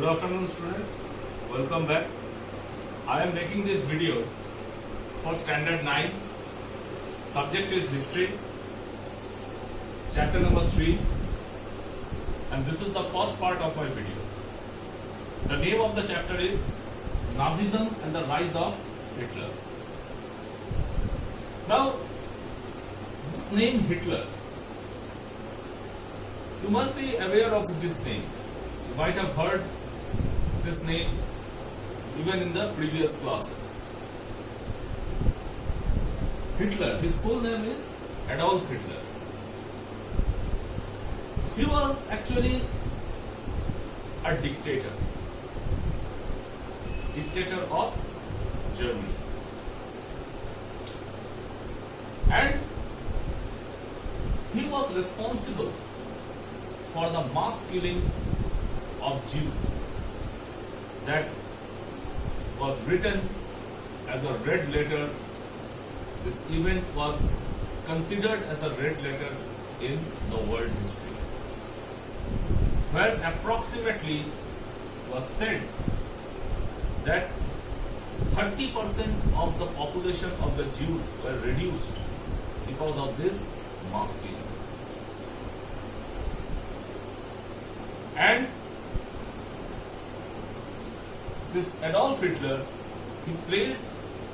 Good afternoon, students. Welcome back. I am making this video for Standard 9. Subject is History, Chapter number 3, and this is the first part of my video. The name of the chapter is Nazism and the Rise of Hitler. Now, this name Hitler, you must be aware of this name. You might have heard this name even in the previous classes. Hitler, his full name is Adolf Hitler. He was actually a dictator of Germany. And he was responsible for the mass killings of Jews that was written as a red letter. This event was considered as a red letter in the world history, where approximately was said that 30% of the population of the Jews were reduced because of this mass killings. And this Adolf Hitler, he played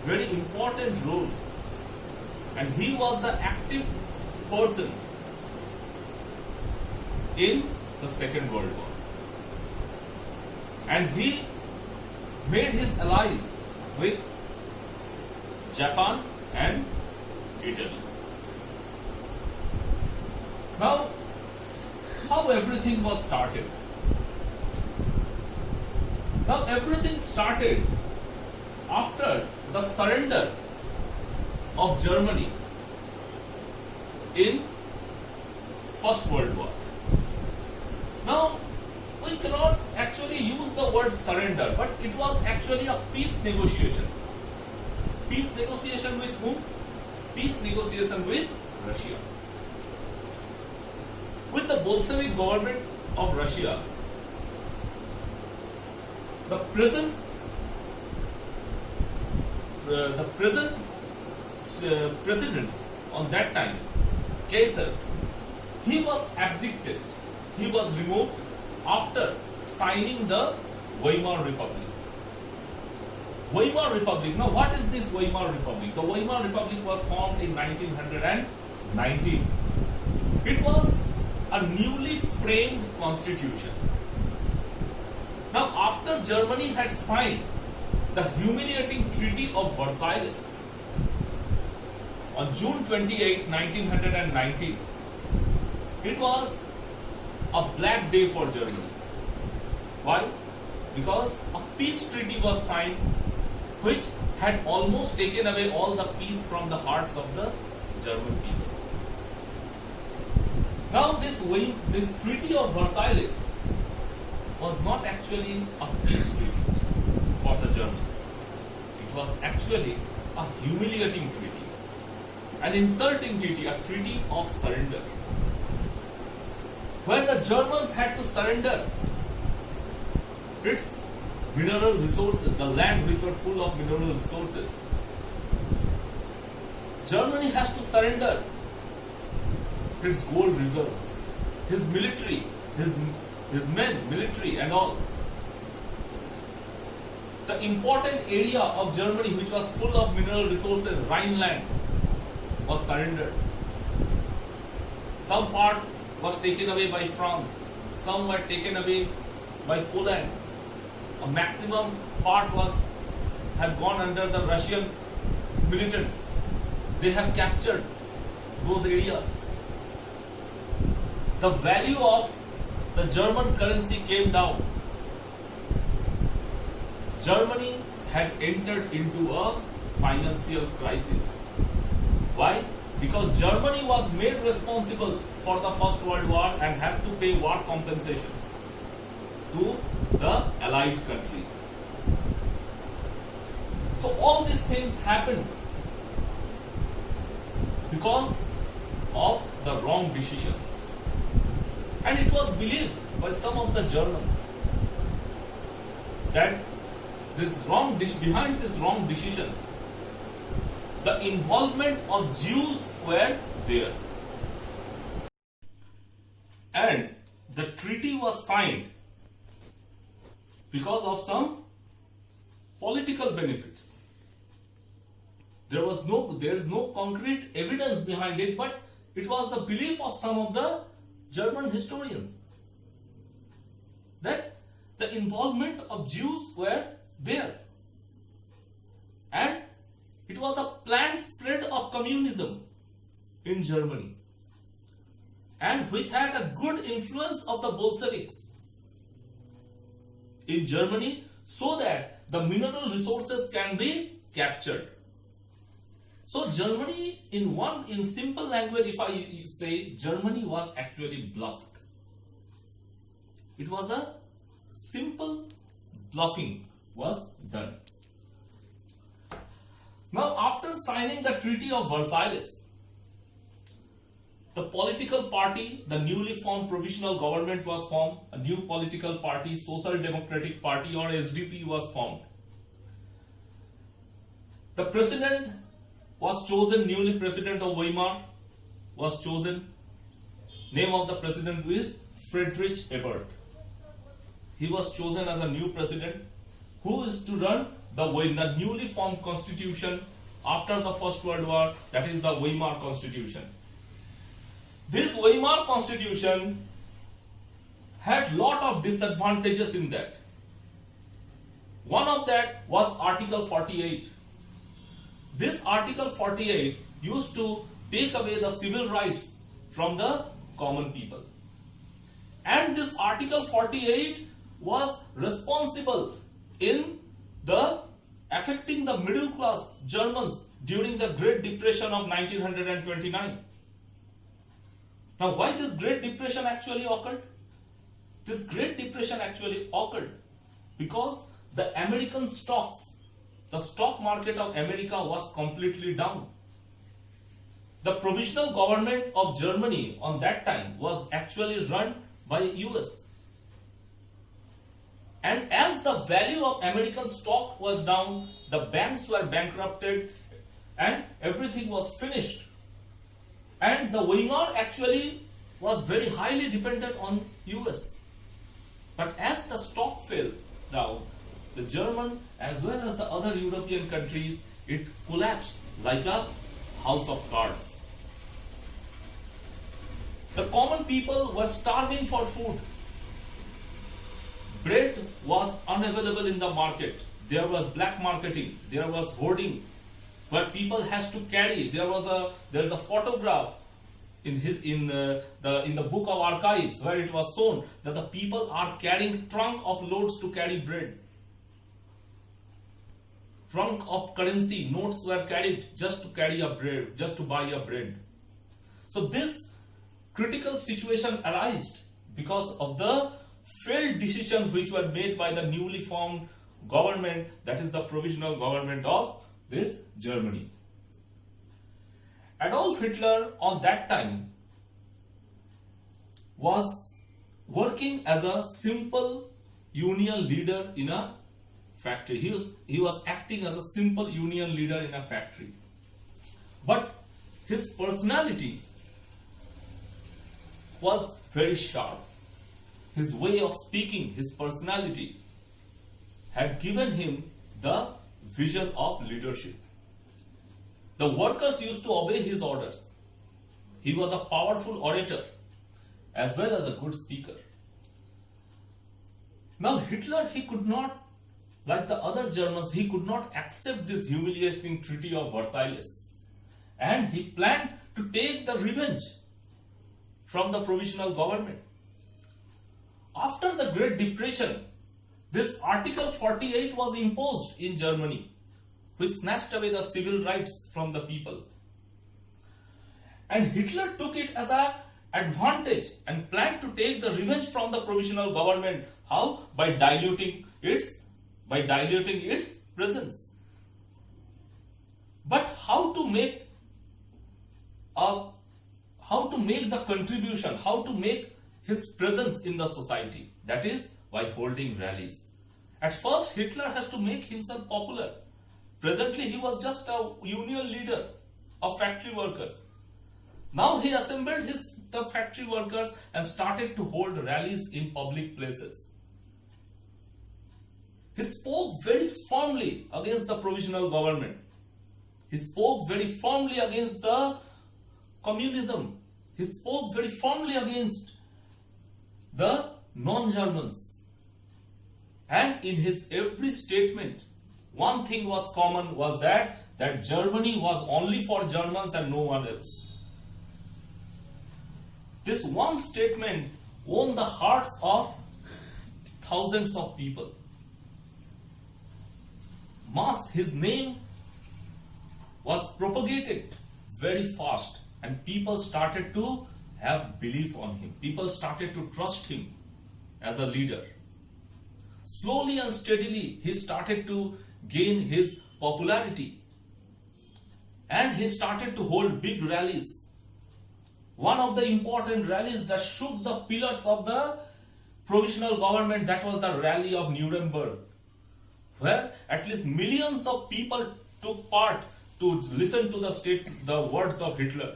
very important role, and he was the active person in the Second World War. And he made his allies with Japan and Italy. Now, how everything was started? Now, everything started after the surrender of Germany in First World War. Now, we cannot actually use the word surrender, but it was actually a peace negotiation. Peace negotiation with whom? Peace negotiation with Russia. With the Bolshevik government of Russia, the present president on that time, Kaiser, he was abdicated. He was removed after signing the Weimar Republic. Weimar Republic. Now, what is this Weimar Republic? The Weimar Republic was formed in 1919. It was a newly framed constitution. Now, after Germany had signed the humiliating Treaty of Versailles on June 28, 1919, it was a black day for Germany. Why? Because a peace treaty was signed which had almost taken away all the peace from the hearts of the German people. Now, this Treaty of Versailles was not actually a peace treaty for the Germans. It was actually a humiliating treaty, an insulting treaty, a treaty of surrender, where the Germans had to surrender its mineral resources, the land which were full of mineral resources. Germany has to surrender its gold reserves, his military, his men, military and all. The important area of Germany which was full of mineral resources, Rhineland, was surrendered. Some part was taken away by France, some were taken away by Poland. A maximum part had gone under the Russian militants. They have captured those areas. The value of the German currency came down. Germany had entered into a financial crisis. Why? Because Germany was made responsible for the First World War and had to pay war compensations to the Allied countries. So all these things happened because of the wrong decisions. And it was believed by some of the Germans that behind this wrong decision, the involvement of Jews were there. And the treaty was signed because of some political benefits. There is no concrete evidence behind it, but it was the belief of some of the German historians that the involvement of Jews were there. And it was a planned spread of communism in Germany, and which had a good influence of the Bolsheviks in Germany, so that the mineral resources can be captured. So Germany, in simple language, if I say, Germany was actually bluffed. It was a simple bluffing was done. Now, after signing the Treaty of Versailles, the political party, the newly formed provisional government was formed. A new political party, Social Democratic Party or SDP, was formed. The president was chosen, newly president of Weimar was chosen. Name of the president is Friedrich Ebert. He was chosen as a new president who is to run the newly formed constitution after the First World War, that is the Weimar Constitution. This Weimar Constitution had lot of disadvantages in that. One of that was Article 48. This Article 48 used to take away the civil rights from the common people. And this Article 48 was responsible in affecting the middle class Germans during the Great Depression of 1929. Now, why this Great Depression actually occurred? This Great Depression actually occurred because the American stocks, the stock market of America was completely down. The provisional government of Germany on that time was actually run by US. And as the value of American stock was down, the banks were bankrupted and everything was finished. And the Weimar actually was very highly dependent on US. But as the stock fell down, the German as well as the other European countries, it collapsed like a house of cards. The common people were starving for food. Bread was unavailable in the market. There was black marketing. There was hoarding, where people has to carry. There is a photograph in the book of archives where it was shown that the people are carrying trunk of loads to carry bread. Trunk of currency notes were carried just to carry a bread, just to buy a bread. So this critical situation arose because of the failed decisions which were made by the newly formed government, that is the provisional government of this Germany. Adolf Hitler on that time was working as a simple union leader in a factory. He was acting as a simple union leader in a factory. But his personality was very sharp. His way of speaking, his personality had given him the vision of leadership. The workers used to obey his orders. He was a powerful orator as well as a good speaker. Now Hitler, he could not, like the other Germans, he could not accept this humiliating Treaty of Versailles. And he planned to take the revenge from the provisional government. After the Great Depression, this Article 48 was imposed in Germany, which snatched away the civil rights from the people. And Hitler took it as an advantage and planned to take the revenge from the provisional government. How? By diluting its presence. But how to make the contribution, how to make his presence in the society? That is by holding rallies. At first, Hitler has to make himself popular. Presently, he was just a union leader of factory workers. Now he assembled the factory workers and started to hold rallies in public places. He spoke very firmly against the provisional government. He spoke very firmly against the communism. He spoke very firmly against the non-Germans. And in his every statement, one thing was common, was that Germany was only for Germans and no one else. This one statement won the hearts of thousands of people. His name was propagated very fast, and people started to have belief on him. People started to trust him as a leader. Slowly and steadily, he started to gain his popularity, and he started to hold big rallies. One of the important rallies that shook the pillars of the provisional government, that was the Rally of Nuremberg, where at least millions of people took part to listen to the words of Hitler.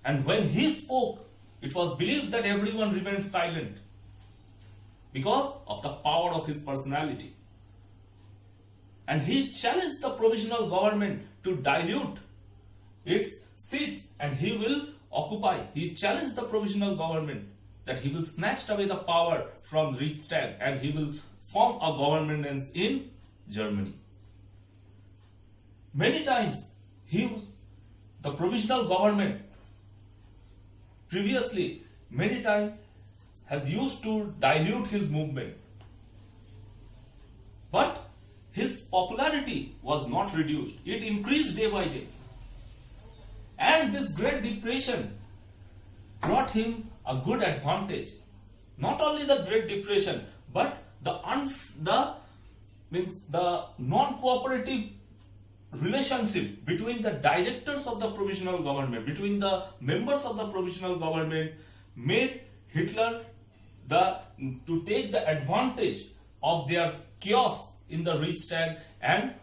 And when he spoke, it was believed that everyone remained silent because of the power of his personality. And he challenged the provisional government to dilute its seats, and he will occupy. He challenged the provisional government that he will snatch away the power from Reichstag and he will form a government in Germany. Many times the provisional government previously many times has used to dilute his movement. But his popularity was not reduced. It increased day by day. And this Great Depression brought him a good advantage. Not only the Great Depression, but the non-cooperative relationship between the directors of the provisional government, between the members of the provisional government, made Hitler to take the advantage of their chaos in the Reichstag. And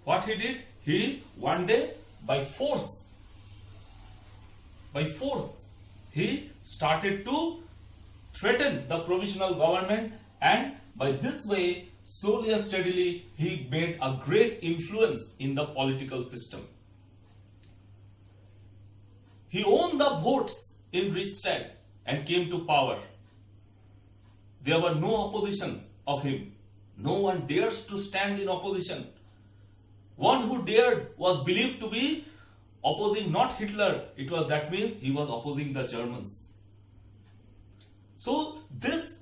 what he did, he one day by force, he started to threaten the provisional government, and by this way, slowly and steadily, he made a great influence in the political system. He won the votes in Reichstag and came to power. There were no oppositions of him. No one dares to stand in opposition. One who dared was believed to be opposing not Hitler. That means he was opposing the Germans. So this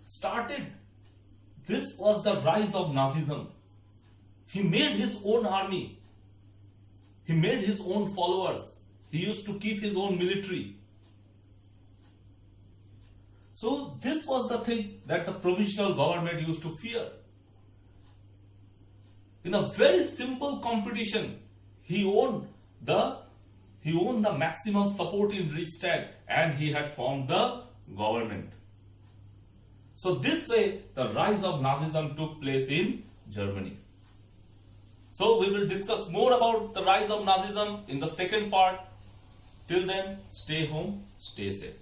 was the rise of Nazism. He made his own army. He made his own followers. He used to keep his own military. So this was the thing that the provisional government used to fear. In a very simple competition, he won the maximum support in Reichstag, and he had formed the government. So this way, the rise of Nazism took place in Germany. So we will discuss more about the rise of Nazism in the second part. Till then, stay home, stay safe.